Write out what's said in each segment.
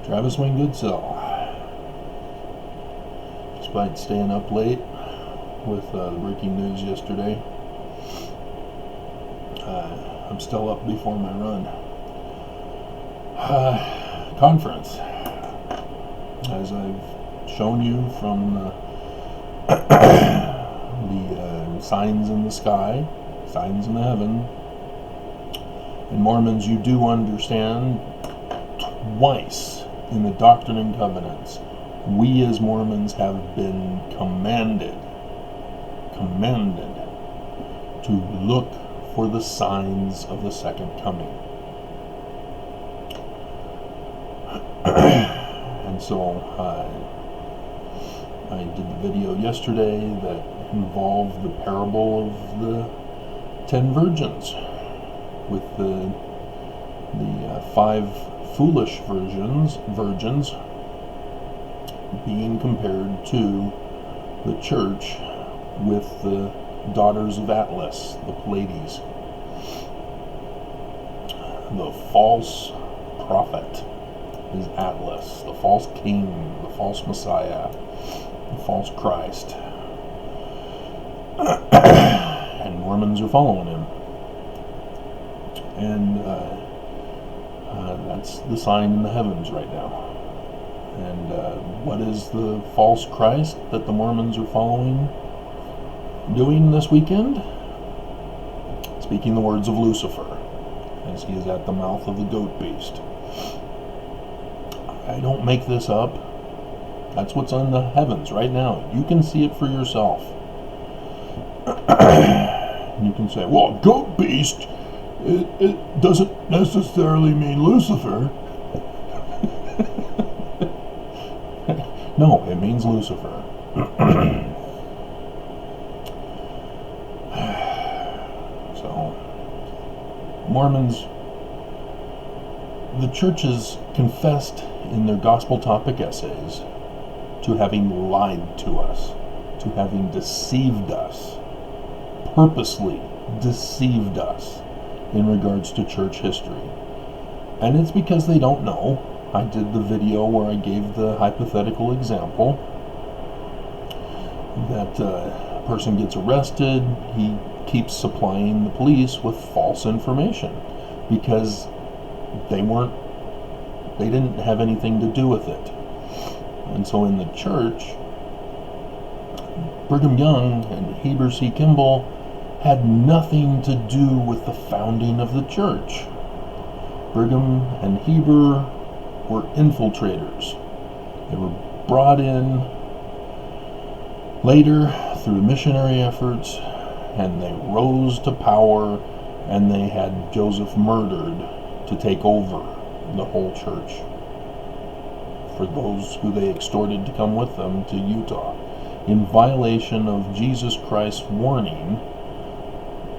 Travis Wingoodsell. Despite staying up late with the breaking news yesterday, I'm still up before my run. Conference. As I've shown you from the signs in the sky, signs in the heaven, in Mormons you do understand twice in the Doctrine and Covenants, we as Mormons have been commanded to look for the signs of the second coming. And so I did the video yesterday that involved the parable of the 10 virgins, with the 5 foolish virgins being compared to the church with the daughters of Atlas, the Pleiades. The false prophet is Atlas, the false king, the false Messiah, the false Christ. And Mormons are following him. And that's the sign in the heavens right now. And what is the false Christ that the Mormons are following doing this weekend? Speaking the words of Lucifer, as he is at the mouth of the goat beast. I don't make this up. That's what's in the heavens right now. You can see it for yourself. You can say, well, goat beast, it doesn't necessarily mean Lucifer. No, it means Lucifer. So, Mormons, the churches confessed in their gospel topic essays to having lied to us, to having deceived us, purposely deceived us in regards to church history. And it's because they don't know. I did the video where I gave the hypothetical example that a person gets arrested, he keeps supplying the police with false information because they didn't have anything to do with it. And so in the church, Brigham Young and Heber C. Kimball had nothing to do with the founding of the church. Brigham and Heber were infiltrators. They were brought in later through missionary efforts, and they rose to power, and they had Joseph murdered to take over the whole church for those who they extorted to come with them to Utah, in violation of Jesus Christ's warning.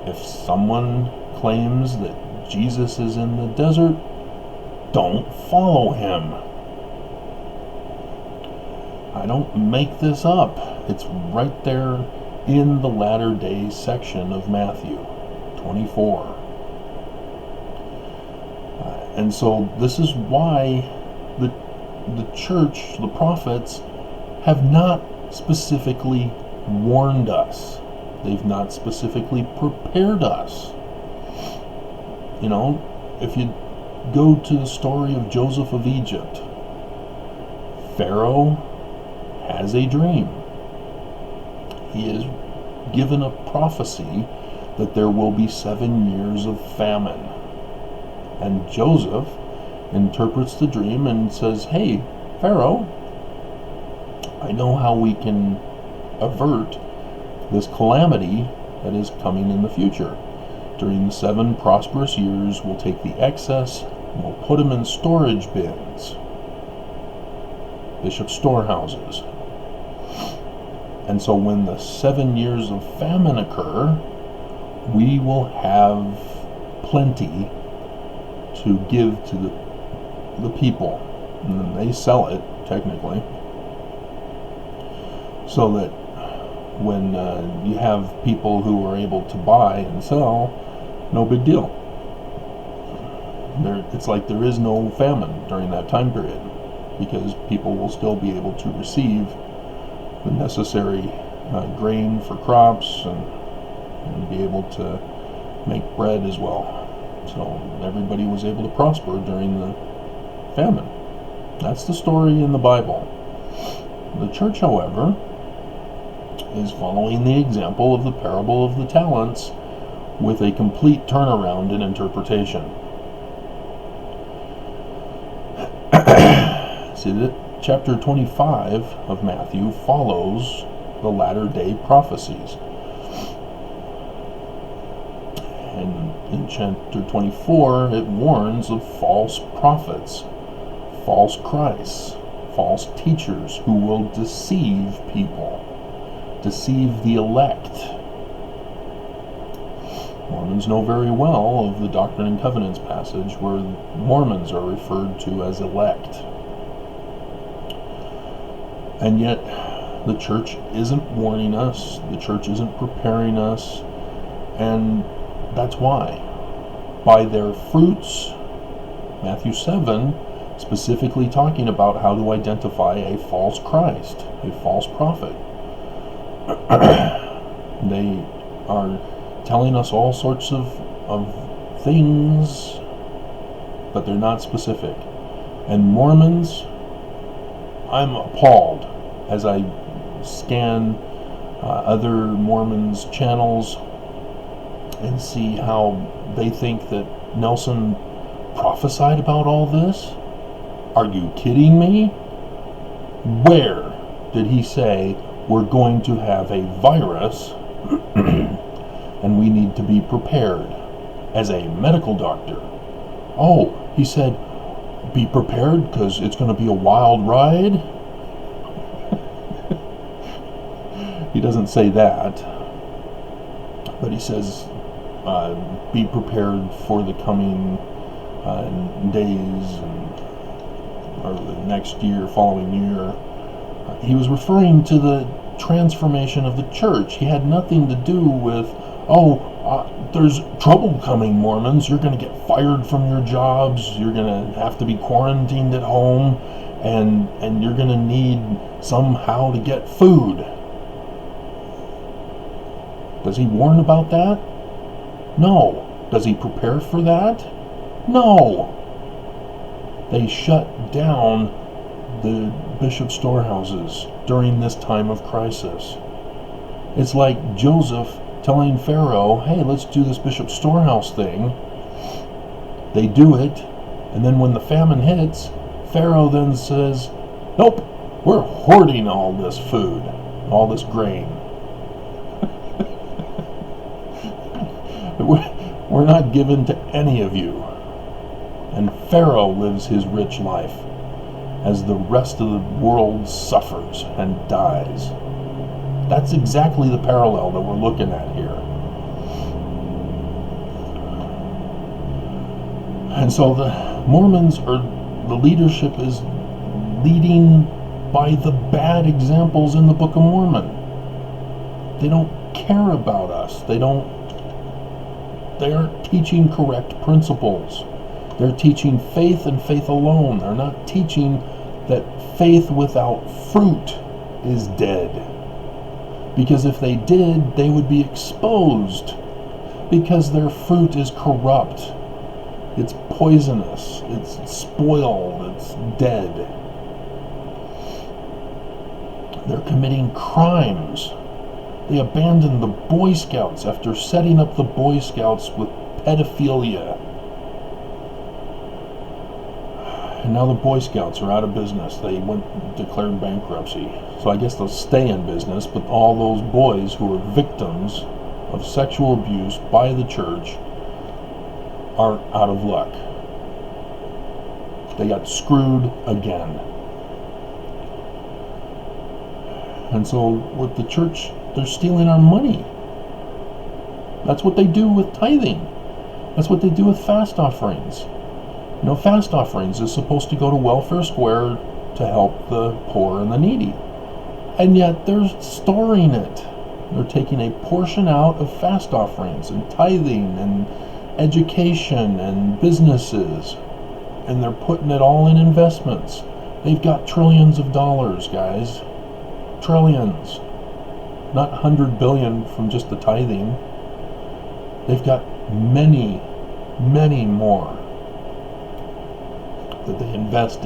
If someone claims that Jesus is in the desert, don't follow him. I don't make this up. It's right there in the latter days section of Matthew 24. And so this is why the church, the prophets, have not specifically warned us. They've not specifically prepared us. You know, if you go to the story of Joseph of Egypt, Pharaoh has a dream. He is given a prophecy that there will be 7 years of famine. And Joseph interprets the dream and says, hey, Pharaoh, I know how we can avert this calamity that is coming in the future. During the 7 prosperous years, we'll take the excess and we'll put them in storage bins, bishop storehouses. And so when the 7 years of famine occur, we will have plenty to give to the people. And then they sell it, technically, so that when you have people who are able to buy and sell, no big deal. It's like there is no famine during that time period. because people will still be able to receive the necessary grain for crops and be able to make bread as well. So everybody was able to prosper during the famine. That's the story in the Bible. The church, however, is following the example of the parable of the talents with a complete turnaround in interpretation. See, chapter 25 of Matthew follows the latter-day prophecies. And in chapter 24, it warns of false prophets, false Christs, false teachers who will deceive people, deceive the elect. Mormons know very well of the Doctrine and Covenants passage where Mormons are referred to as elect. And yet, the church isn't warning us, the church isn't preparing us, and that's why. By their fruits, Matthew 7, specifically talking about how to identify a false Christ, a false prophet. They are telling us all sorts of things, but they're not specific. And Mormons, I'm appalled as I scan other Mormons' channels and see how they think that Nelson prophesied about all this. Are you kidding me? Where did he say we're going to have a virus and we need to be prepared as a medical doctor? Oh, he said, be prepared because it's going to be a wild ride? He doesn't say that, but he says, be prepared for the coming days or the next year, following year. He was referring to the transformation of the church. He had nothing to do with, there's trouble coming, Mormons. You're going to get fired from your jobs. You're going to have to be quarantined at home, and you're going to need somehow to get food. Does he warn about that? No. Does he prepare for that? No. They shut down the bishop storehouses during this time of crisis. It's like Joseph telling Pharaoh, hey, let's do this bishop storehouse thing. They do it, and then when the famine hits, Pharaoh then says, nope, we're hoarding all this food, all this grain. We're not given to any of you. And Pharaoh lives his rich life as the rest of the world suffers and dies. That's exactly the parallel that we're looking at here. And so the Mormons, or the leadership, is leading by the bad examples in the Book of Mormon. They don't care about us. They aren't teaching correct principles. They're teaching faith and faith alone. They're not teaching that faith without fruit is dead. Because if they did, they would be exposed. Because their fruit is corrupt. It's poisonous. It's spoiled. It's dead. They're committing crimes. They abandoned the Boy Scouts after setting up the Boy Scouts with pedophilia. And now the Boy Scouts are out of business. They declared bankruptcy. So I guess they'll stay in business, but all those boys who were victims of sexual abuse by the church are out of luck. They got screwed again. And so with the church, they're stealing our money. That's what they do with tithing. That's what they do with fast offerings. You know, fast offerings is supposed to go to Welfare Square to help the poor and the needy. And yet they're storing it. They're taking a portion out of fast offerings and tithing and education and businesses, and they're putting it all in investments. They've got trillions of dollars, guys. Trillions. Not 100 billion from just the tithing. They've got many, many more that they invest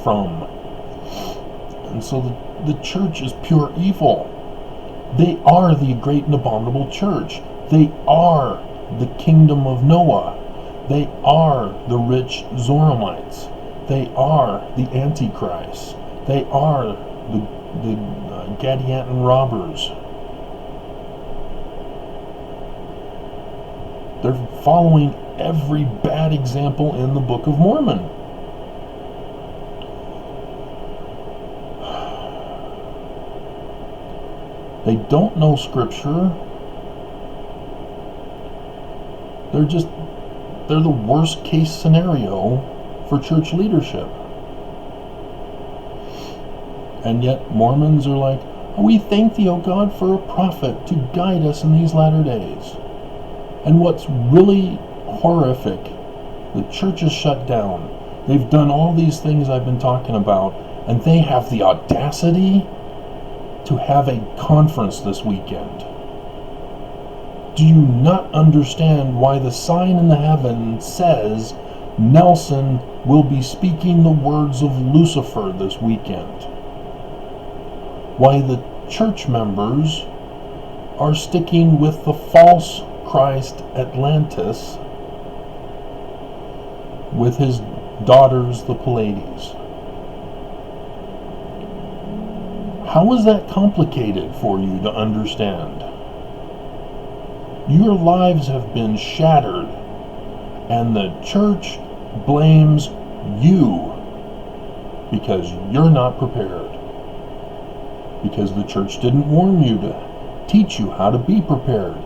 from. And so the church is pure evil. They are the great and abominable church. They are the kingdom of Noah. They are the rich Zoramites. They are the Antichrist. They are the Gadianton robbers. They're following every bad example in the Book of Mormon. They don't know Scripture. They're the worst case scenario for church leadership. And yet Mormons are like, we thank thee, O God, for a prophet to guide us in these latter days. And what's really horrific, the church is shut down. They've done all these things I've been talking about, and they have the audacity to have a conference this weekend. Do you not understand why the sign in the heaven says Nelson will be speaking the words of Lucifer this weekend? Why the church members are sticking with the false Christ Atlantis with his daughters, the Pleiades. How is that complicated for you to understand? Your lives have been shattered, and the church blames you because you're not prepared. Because the church didn't warn you to teach you how to be prepared.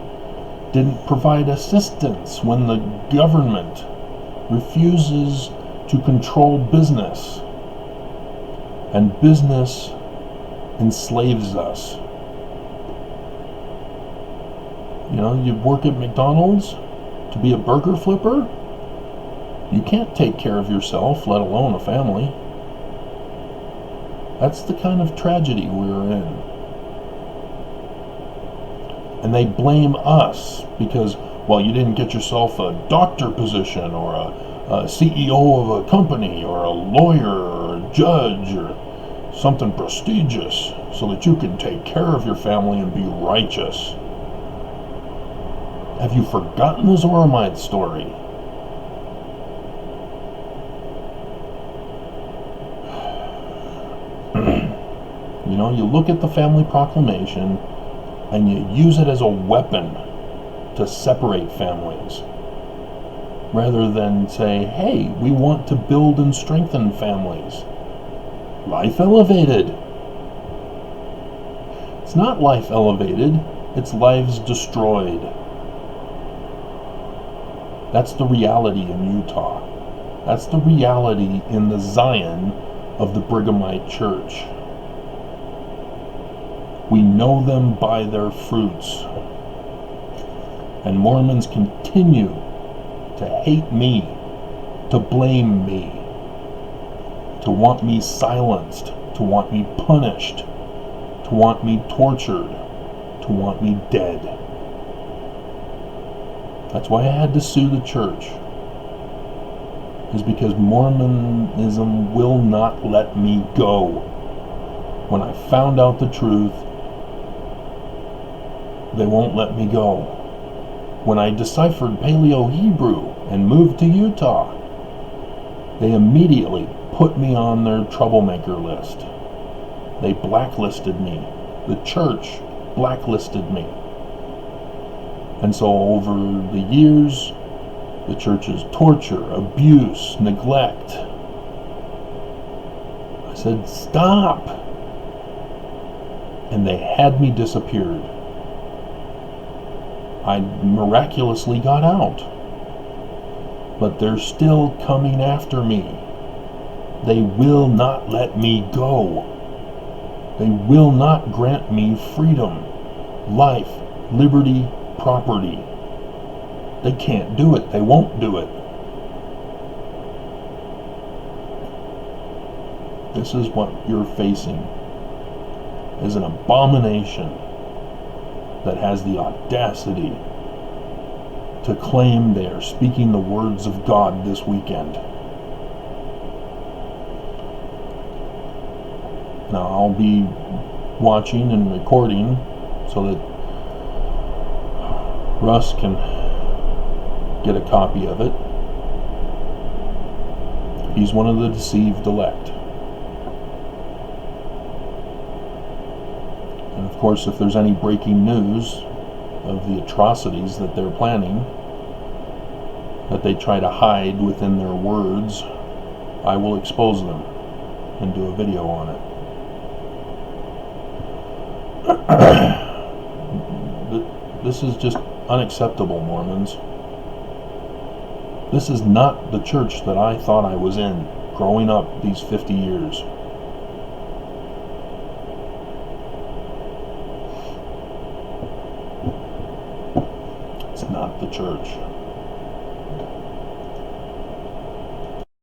Didn't provide assistance when the government refuses to control business. And business enslaves us. You know, you work at McDonald's to be a burger flipper. You can't take care of yourself, let alone a family. That's the kind of tragedy we're in. And they blame us because, well, you didn't get yourself a doctor position or a CEO of a company or a lawyer or a judge or something prestigious so that you can take care of your family and be righteous. Have you forgotten the Zoramite story? You know, you look at the family proclamation and you use it as a weapon to separate families, rather than say, hey, we want to build and strengthen families. Life elevated. It's not life elevated, it's lives destroyed. That's the reality in Utah. That's the reality in the Zion of the Brighamite Church. We know them by their fruits. And Mormons continue to hate me, to blame me, to want me silenced, to want me punished, to want me tortured, to want me dead. That's why I had to sue the church. Is because Mormonism will not let me go. When I found out the truth, they won't let me go. When I deciphered Paleo-Hebrew and moved to Utah, they immediately put me on their troublemaker list. They blacklisted me. The church blacklisted me. And so over the years, the church's torture, abuse, neglect, I said, stop! And they had me disappeared. I miraculously got out. But they're still coming after me. They will not let me go. They will not grant me freedom, life, liberty, property. They can't do it. They won't do it. This is what you're facing, is an abomination that has the audacity to claim they are speaking the words of God this weekend. Now, I'll be watching and recording so that Russ can get a copy of it. He's one of the deceived elect. And of course, if there's any breaking news of the atrocities that they're planning, that they try to hide within their words, I will expose them and do a video on it. This is just unacceptable, Mormons. This is not the church that I thought I was in growing up these 50 years. It's not the church.